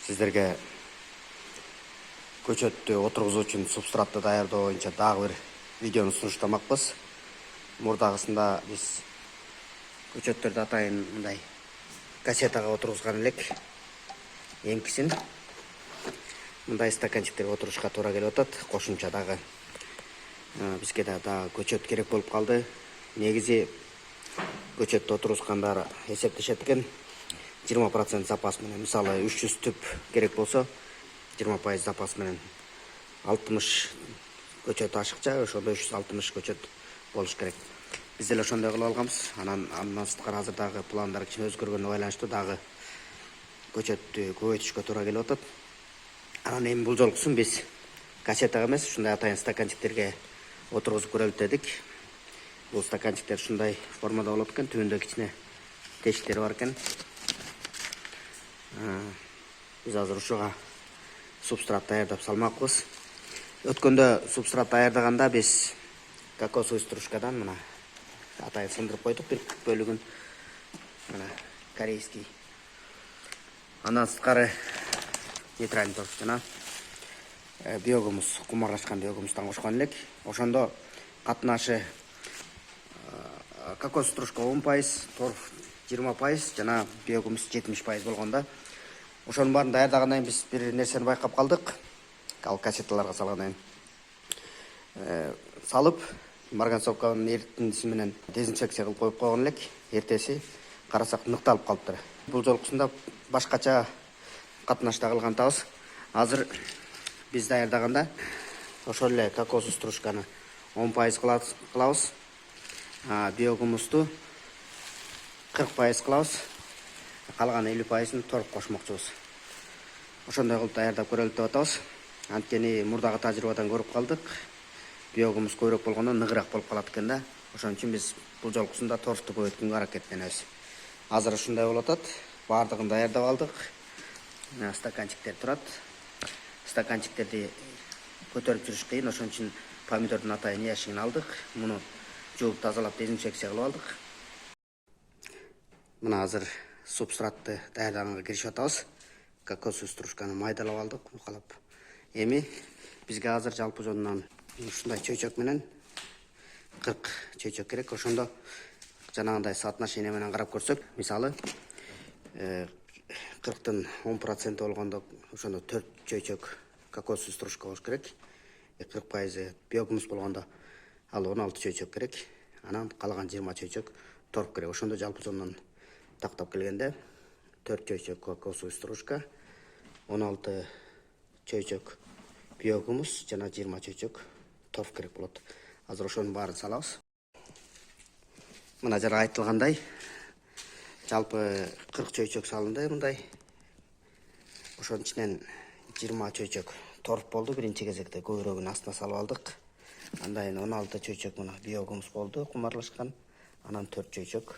Сіздерге көчөттү отургузуу үчүн субстратты даярдоо боюнча дагы бир видеону сунуштамакпыз. Мурдагысында биз көчөттөрдү атайын мындай кассетага отургузган элек. Эңкисин мындай стаканчиктерге отурушка туура келип атат. Кошумча дагы бизге дагы көчөт керек болуп калды. Негизи көчөттү отургузгандар эсептешет экен. 20% запас менен, мисалы 300 түп керек болсо, 20% запас менен 60 көчөт ашыкча, ошондо 360 көчөт болуш керек. Биз деле ошондой кылып алганбыз. Андан сырткары азыр дагы пландар кичине өзгөргөнүнө байланыштуу дагы көчөттү көбөйтүшкө туура келип атат. Анан эми бул жолкусун биз кассетага эмес, ушундай атайын стаканчиктерге отургузуп көрөлү дедик. Бул стаканчиктер ушундай формада болот экен, түбүндө кичине тешиктери бар экен. Биз азыр ушуга субстрат даярдап салмакпыз. Өткөндө субстрат даярдаганда биз кокосовый стружкадан мына атайын сындырып койдук бир бөлүгүн. Мына корейский. Андан сырткары нейтральный торф жана биогумус, кумарлашкан биогумустан кошкон элек. Ошондо катнашы кокос стружка 10%, торф 20% жана биогумус 70% болгондо. Ошонун баарын даярдагандан кийин биз бир нерсени байкап калдык. Ал кассеталарга салгандан кийин салып, марганцовканын эритиндиси менен дезинфекция кылып коюп койгон элек. Эртеси карасак ныкталып калыптыр. Бул жолкусунда башкача катнашта кылган атабыз. Азыр биз даярдаганда ошол эле кокос стружканы 10% кылабыз. Биогумусту 40% кылабыз. Калган 50%ын торф кошмокчубуз. Ошондой кылып даярдап көрөлү деп атабыз. Анткени мурдагы тажрыйбадан көрүп калдык. Биогумус көбүрөөк болгондо ныгыраак болуп калат экен да. Ошон үчүн биз бул жолкусунда торфту көбөйткөнгө аракеттенебиз. Азыр ушундай болуп атат. Баардыгын даярдап алдык. Стаканчиктер турат. Стаканчиктерди көтөрүп жүрүш кыйын, ошон үчүн помидордун атайын яшигин алдык. Муну жууп тазалап дезинфекция кылып алдык. Мына азыр субстратты даярдаганга киришип атабыз. Кокосовый стружканы майдалап алдык, укалап. Эми бизге азыр жалпы жонунан ушундай чөйчөк менен 40 чөйчөк керек. Ошондо жанагындай соотношение менен карап көрсөк, мисалы 40тын 10% болгондо ошондо 4 чөйчөк кокосовый стружка болуш керек. 40% биогумус болгондо ал 16 чөйчөк керек. Анан калган 20 чөйчөк торф керек. Ошондо жалпы жонунан тактап келгенде 4 чөйчөк кокосовый стружка, 16 чөйчөк биогумус жана 20 чөйчөк торф керек болот. Азыр ошонун баарын салабыз. Мына жана айтылгандай жалпы 40 чөйчөк салынды мындай. Ошонун ичинен 20 чөйчөк торф болду. Биринчи кезекте көбүрөөгүн астына салып алдык. Андан кийин 16 чөйчөк мына биогумус болду, кумарлашкан. Анан 4 чөйчөк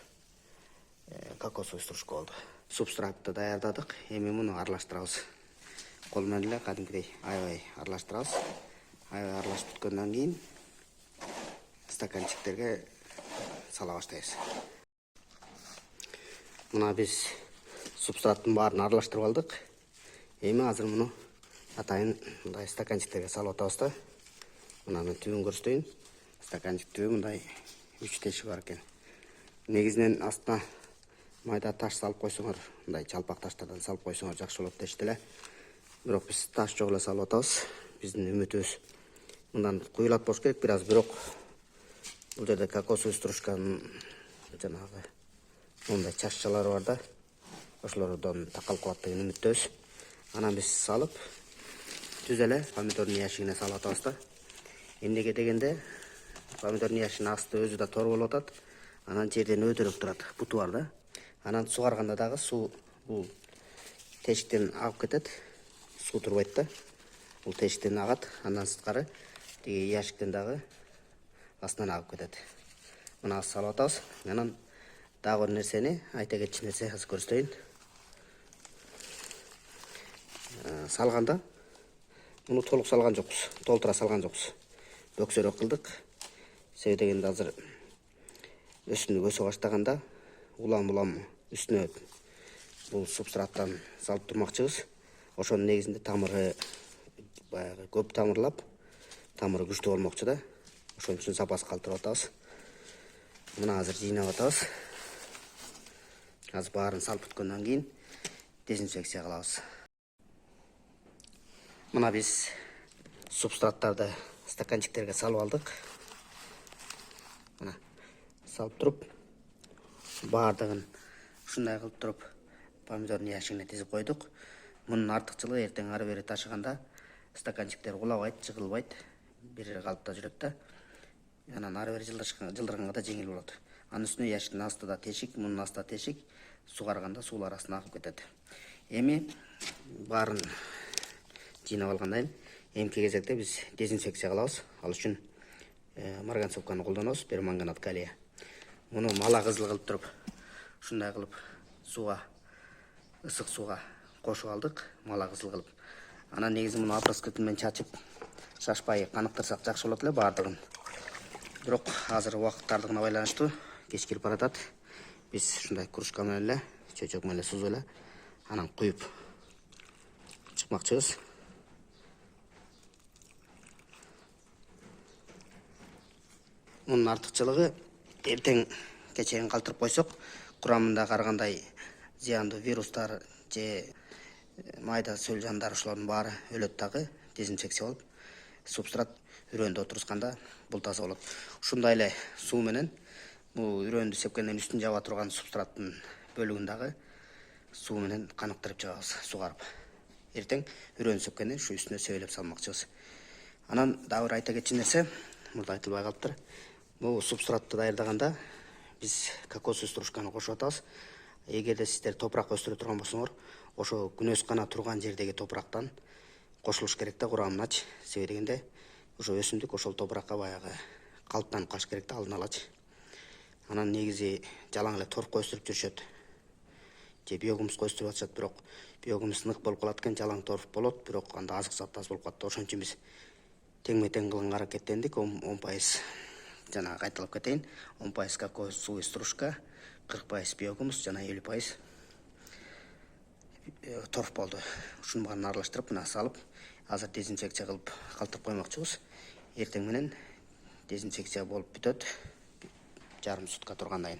кокосовый стружка болду. Субстратты даярдадык. Эми муну аралаштырабыз. Кол менен эле кадимкидей аябай аралаштырабыз. Аябай аралашып бүткөндөн кийин стаканчиктерге сала баштайбыз. Мына биз субстраттын баарын аралаштырып алдык. Эми азыр муну атайын мындай стаканчиктерге салып атабыз да. Мына мен түбүн көрсөтөйүн. Стаканчик түбү мындай 3 теши бар экен. Негизинен астына майда таш салып койсоңор, мындай жалпак таштардан салып койсоңор жакшы болот дешти эле. Бирок биз таш жок эле салып атабыз. Биздин үмүтүбүз мындан куюлат болуш керек, бир аз бирок бул жерде кокосовый стружканын жанагы мындай чашчалары бар да. Ошолордон такалып калат деген үмүттөбүз. Анан биз салып түз эле помидордун яшигине салып атабыз да. Эмнеге дегенде помидордун яшигинин асты өзү да тор болуп атат. Анан жерден өтөрөк турат, буту бар да. Анан сугарганда дагы суу бул тешиктен агып кетет. Суу турбайт да. Бул тешиктен агат, андан сырткары тиги яшиктен дагы астынан агып кетет. Мына салып атабыз. Анан дагы бир нерсени, айта кетчү нерсе азыр көрсөтөйүн. Салганда муну толук салган жокпуз, толтура салган жокпуз. Бөксөрөөк кылдык. Себеби дегенде азыр өсүмдүк өсө баштаганда улам-улам үстүнө бул субстраттан салып турмакчыбыз. ошонун негизинде тамыры баягы көп тамырлап, тамыры күчтүү болмокчу да. Ошон үчүн сапасы калтырып атабыз. Мына азыр жыйнап атабыз. Азыр баарын салып бүткөндөн кийин дезинфекция кылабыз. Мына биз субстраттарды стаканчиктерге салып алдык. Мына салып туруп, баардыгын ушундай кылып туруп помидордун ящигине тизип койдук. Мунун артыкчылыгы эртең ары бери ташыганда стаканчиктер кулабайт, жыгылбайт, бир калыпта жүрөт да. Анан ары бери жылдырганга да жеңил болот. Анын үстүнө ящиктин астыда тешик, мунун астыда тешик, сугарганда суу арасына агып кетет. Эми баарын жыйнап алгандан кийин эмки кезекте биз дезинфекция кылабыз. Ал үчүн марганцовканы колдонобуз, перманганат калия. Муну мала кызыл кылып туруп, ушундай кылып сууга, ысык сууга кошуп алдык, мала кызыл кылып. Анан негизи муну опрыскиватель менен чачып, шашпай каныктырсак жакшы болот эле баардыгын. Бирок азыр убакыт тардыгына байланыштуу кеч кирип баратат. Биз ушундай кружка менен эле, чөчөк менен эле сузуп эле анан куюп чыкмакчыбыз. Мунун артыкчылыгы эртең кечен калтырып койсок, курамында карагандай зыяндуу вирустар же майда сөл жандар ошолордун баары өлөт дагы, дезинфекция болуп. Субстрат үрөндө отурусканда бул таза болот. Ушундай эле суу менен бул үрөндү сепкенден үстүн жаба турган субстраттын бөлүгүн дагы суу менен каныктырып жабабыз, сугарып. Эртең үрөндү сепкенден ушу үстүнө себелеп салмакчыбыз. Анан дагы бир айта кетчү нерсе, мурда айтылбай калыптыр. Бул субстратты даярдаганда биз кокос стружканы кошуп атабыз. Эгерде сиздер топурак өстүрө турган болсоңор, ошо күнөс гана турган жердеги топурактан кошулуш керек да курамыначы. Себеби дегенде, ошо өсүмдүк ошол топуракка баягы калыптанып калыш керек да алдын алачы. Анан негизи жалаң эле торфко өстүрүп жүрүшөт. Же биогумуска өстүрүп атышат, бирок биогумус нык болуп калат экен, жалаң торф болот, бирок анда азык зат аз болуп калат. Ошон үчүн биз теңме-тең кылганга аракеттендик. 10% жана кайталап кетейин. 10% кокосовый стружка, 40% биогумус жана 50% торф болду. Ушунун баарын аралаштырып, мына салып, азыр дезинфекция кылып калтырып коймокчубуз. Эртең менен дезинфекция болуп бүтөт. Жарым сутка тургандан кийин.